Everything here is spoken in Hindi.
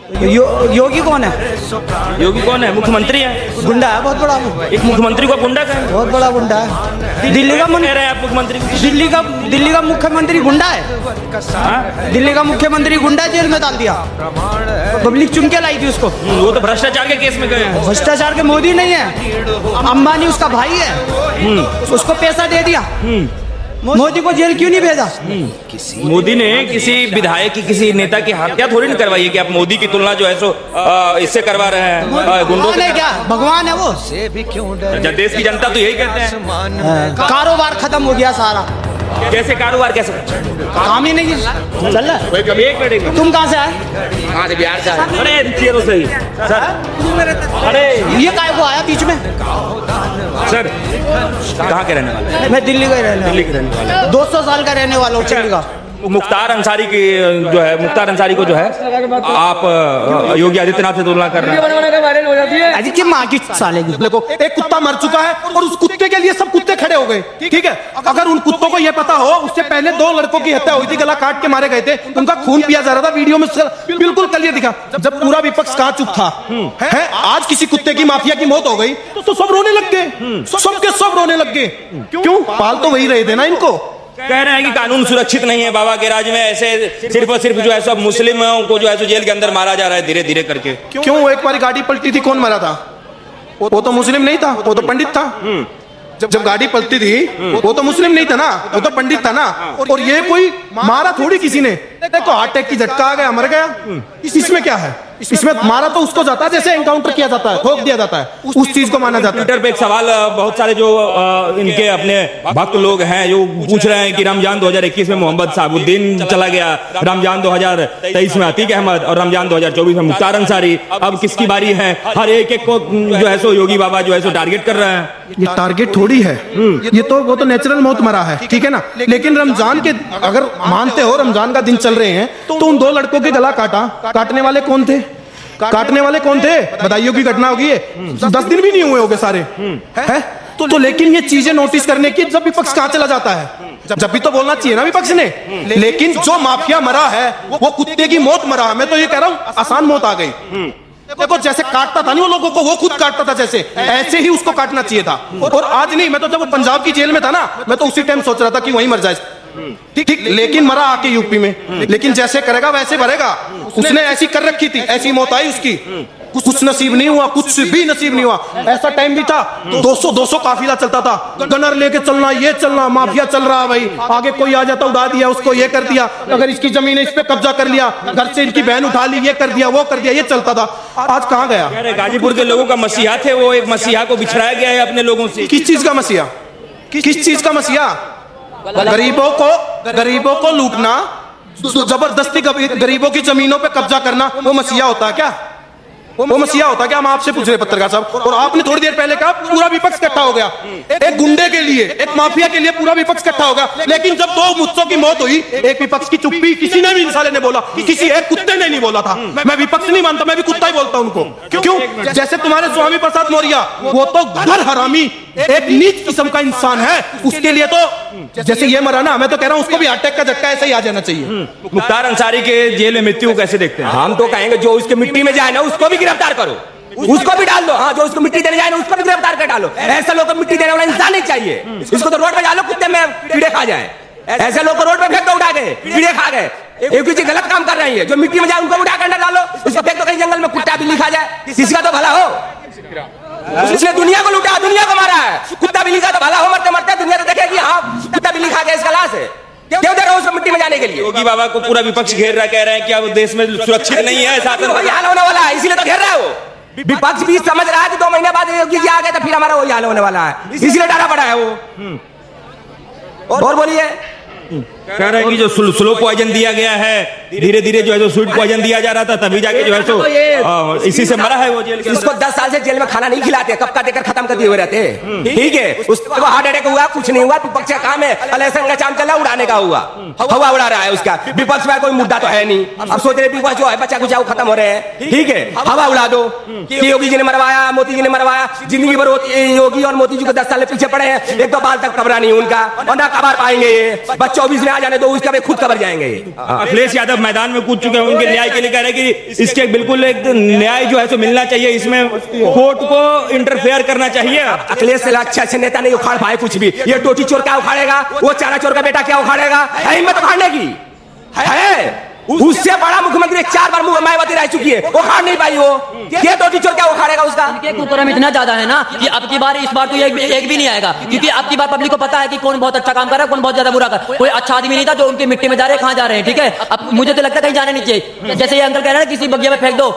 योगी कौन है? योगी कौन है? मुख्यमंत्री है। गुंडा है बहुत बड़ा। एक मुख्यमंत्री को गुंडा का है? बहुत बड़ा गुंडा है। दिल्ली का कह रहे हैं आप मुख्यमंत्री? दिल्ली का मुख्यमंत्री गुंडा है। हाँ? दिल्ली का मुख्यमंत्री गुंडा जेल में डाल दिया। पब्लिक चुन के लाई थी उसको। वो तो भ्रष्टाचार के केस में गए हैं। भ्रष्टाचार के मोदी नहीं है, अंबानी उसका भाई है। उसको पैसा दे दिया। मोदी को जेल क्यों नहीं भेजा? मोदी ने किसी विधायक की, किसी नेता की हत्या थोड़ी नहीं करवाई है कि आप मोदी की तुलना जो है सो इससे करवा रहे हैं गुंडों भगवान है क्या? भगवान है वो। देश की जनता तो यही कहते हैं। कारोबार खत्म हो गया सारा। कैसे कारोबार? कैसे काम ही नहीं है। चल रहा है। एक मिनट, तुम कहाँ से आए? कहाँ से? बिहार से। अरे चेरो से ही सर। अरे ये काय को आया बीच में? सर कहाँ के रहने वाले? मैं दिल्ली का ही रहने दिल्ली के रहने वाले। 200 साल का रहने वाला हूँ दिल्ली का। मुख्तार अंसारी की जो है, मुख्तार अंसारी को जो है आप योगी आदित्यनाथ से तुलना कर रहे हैं। अजी की माँ की साले की। देखो, एक कुत्ता मर चुका है और उस कुत्ते के लिए सब कुत्ते खड़े हो गए। ठीक है, अगर उन कुत्तों को यह पता हो उससे पहले 2 लड़कों की हत्या हुई थी, गला काट के मारे गए थे, उनका खून पिया जा रहा था, वीडियो में बिल्कुल क्लियर दिखा। जब पूरा विपक्ष कहाँ चुप था, है आज किसी कुत्ते की, माफिया की मौत हो गई तो सब रोने लग गए। सबके सब रोने लग गए। क्यों? पाल तो वही रहे थे ना इनको। कह रहे हैं कि कानून सुरक्षित नहीं है बाबा के राज में, ऐसे सिर्फ और सिर्फ जो है सब मुस्लिमों को जो है सो जेल के अंदर मारा जा रहा है धीरे धीरे करके। क्यों? एक बार गाड़ी पलटी थी, कौन मरा था? वो तो मुस्लिम नहीं था, वो तो पंडित था। जब गाड़ी पलटी थी वो तो मुस्लिम नहीं था ना, वो तो पंडित था ना। और ये कोई मारा थोड़ी किसी ने। देखो हार्ट अटैक की झटका आ गया, मर गया। इसमें क्या है? इसमें मारा तो उसको जाता है जैसे एनकाउंटर किया जाता है, ठोक दिया जाता है, उस चीज को माना जाता है। ट्विटर पे एक सवाल बहुत सारे जो इनके अपने भक्त लोग हैं जो पूछ रहे हैं कि रमजान 2021 में मोहम्मद साबुद्दीन चला गया, रमजान 2023 में अतीक अहमद और रमजान 2024 में मुख्तार अंसारी, अब किसकी बारी है? हर एक को जो है सो योगी बाबा जो है सो टारगेट कर रहे हैं। ये टारगेट थोड़ी है, ये तो वो तो नेचुरल मौत मरा है, ठीक है ना। लेकिन रमजान के अगर मानते हो रमजान का दिन चल रहे हैं तो उन 2 लड़कों के गला काटा, काटने वाले कौन थे? काटने वाले कौन थे? बधाइयों की घटना होगी। 10 दिन भी नहीं हुए होंगे सारे, है तो लेकिन ये चीजें नोटिस करने की जब विपक्ष कहाँ चला जाता है? जब भी तो बोलना चाहिए ना विपक्ष ने। लेकिन जो माफिया मरा है वो कुत्ते की मौत मरा है। मैं तो ये कह रहा हूँ आसान मौत आ गई। देखो जैसे काटता था नहीं वो लोगों को, वो खुद काटता था जैसे, ऐसे ही उसको काटना चाहिए था। और आज नहीं, मैं तो जब वो पंजाब की जेल में था ना, मैं तो उसी टाइम सोच रहा था कि वहीं मर जाए। ठीक, लेकिन मरा आके यूपी में। लेकिन जैसे करेगा वैसे भरेगा। उसने ऐसी कर रखी थी, ऐसी मौत आई उसकी। कुछ नसीब नहीं हुआ, कुछ भी नसीब नहीं हुआ। ऐसा टाइम भी था 200 काफिला चलता था, गनर लेके चलना, ये चलना, माफिया चल रहा है भाई। आगे कोई आ जाता उड़ा दिया उसको, ये कर दिया, अगर इसकी जमीन है इस पे कब्जा कर लिया, घर से इनकी बहन उठा ली, ये कर दिया, वो कर दिया, ये चलता था। आज कहाँ गया? गाजीपुर के लोगों का मसीहा थे वो, एक मसीहा को बिछड़ाया गया है अपने लोगों से। किस चीज का मसीहा? किस चीज का मसीहा? गरीबों को लूटना, जबरदस्ती गरीबों की जमीनों पे कब्जा करना, वो मसीहा होता है क्या? वो मसीहा होता क्या? हम आपसे पूछ रहे पत्रकार साहब। और आपने थोड़ी देर पहले कहा पूरा विपक्ष इकट्ठा हो गया एक गुंडे के लिए, एक माफिया के लिए पूरा विपक्ष इकट्ठा हो गया। लेकिन जब 2 मुद्दों की मौत हुई, एक विपक्ष की चुप्पी, किसी ने भी इंसाने ने बोला, किसी एक कुत्ते ने नहीं बोला था। मैं विपक्ष नहीं मानता, मैं भी कुत्ता ही बोलता हूं उनको। क्यों? जैसे तुम्हारे स्वामी प्रसाद मौर्य, वो तो घर हरामी, एक नीच किस्म का इंसान है। उसके लिए तो जैसे ये मरा ना, मैं तो कह रहा हूं उसको भी हार्ट अटैक का झटका ऐसे ही आ जाना चाहिए। मुख्तार अंसारी के जेल में मृत्यु कैसे देखते हैं? हम तो कहेंगे जो उसके मिट्टी में जाए ना उसको भी गिरफ्तार करो, उसको भी डाल दो। हाँ, जो उसको मिट्टी देने जाए ना उसको भी गिरफ्तार कर डालो। ऐसे लोग को मिट्टी देने वाला इंसान नहीं चाहिए। इसको तो रोड पे डालो, कुत्ते में कीड़े खा जाए। ऐसे लोग को रोड पे फेंक दो, उठा के कीड़े खा गए। एक चीज गलत काम कर रही है, जो मिट्टी में जाए उनको उठा कर डालो, उसको फेंक दो कहीं जंगल में, कुत्ता बिल्ली खा जाए, किसी का तो भला हो। इसलिए दुनिया को लूटा, दुनिया को मारा है। कुत्ता बिल्ली का तो भला हो, मरते मरते दुनिया तो देखेगी हाँ कुत्ता बिल्ली खा गया, इसका लाश है। क्यों दे रहे हो उसको मिट्टी में जाने के लिए? योगी बाबा को पूरा विपक्ष घेर रहा, कह रहे हैं कि अब देश में सुरक्षित नहीं है, शासन वही हाल होने वाला है, इसीलिए तो घेर रहा है वो। विपक्ष भी समझ रहा है कि 2 महीने बाद योगी जी आ गए तो फिर हमारा वही हाल होने वाला है, इसलिए डरा पड़ा है वो। और बोलिए। कह रहे हैं कि जो स्लो पॉइजन दिया गया है, धीरे धीरे जो है जो स्वीट पॉइजन दिया जा रहा था, तभी जाके जो है सो इसी से मरा है वो जेल के अंदर। इसको 10 साल से जेल में खाना नहीं खिलाते, कब का देकर खत्म कर दिए हुए रहते। ठीक है, उसको हार्ट अटैक हुआ, कुछ नहीं हुआ, विपक्ष का काम है इलेक्शन का चाम चला, उड़ाने का हुआ, हवा उड़ा रहा है उसका। विपक्ष में कोई मुद्दा तो है नहीं। अब सोच रहे विपक्ष जो है बच्चा कुछ खत्म हो रहे हैं, ठीक है, हवा उड़ा दो कि योगी जी ने मरवाया, मोदी जी ने मरवाया। जिंदगी भर योगी और मोदी जी को 10 साल पीछे पड़े हैं, एक 2 बाल तक कबरा नहीं उनका, और ना कबार पाएंगे ये। बस 24 में आ जाने दो, उसका वे खुद कबर जाएंगे। अखिलेश यादव मैदान में कूद चुके हैं, उनके न्याय के लिए कह रहे हैं कि इसके बिल्कुल एक न्याय जो है सो मिलना चाहिए, इसमें कोर्ट को इंटरफेयर करना चाहिए। अखिलेश से अच्छे नेता नहीं उखाड़ पाए कुछ भी। ये टोटी चोर क्या उखाड़ेगा, वो चारा चोर का बेटा क्या उखाड़ेगा? है हिम्मत उखाड़ने की? है उससे बड़ा मुख्यमंत्री 4 बार मायावती रह चुकी है, उखाड़ नहीं पाई वो। ये टोटी चोर क्या उखाड़ेगा उसका? कुकरम इतना ज्यादा है ना कि अब की बार इस बार तो एक भी नहीं आएगा, क्योंकि अब की बार पब्लिक को पता है कि कौन बहुत अच्छा काम कर रहा है, कौन बहुत ज्यादा बुरा कर। कोई अच्छा आदमी नहीं था जो उनकी मिट्टी में जा रहे हैं, कहाँ जा रहे हैं, ठीक है। अब मुझे तो लगता है कहीं जाने नहीं चाहिए। जैसे ये अंकल कह रहे हैं किसी बगिया में फेंक दो,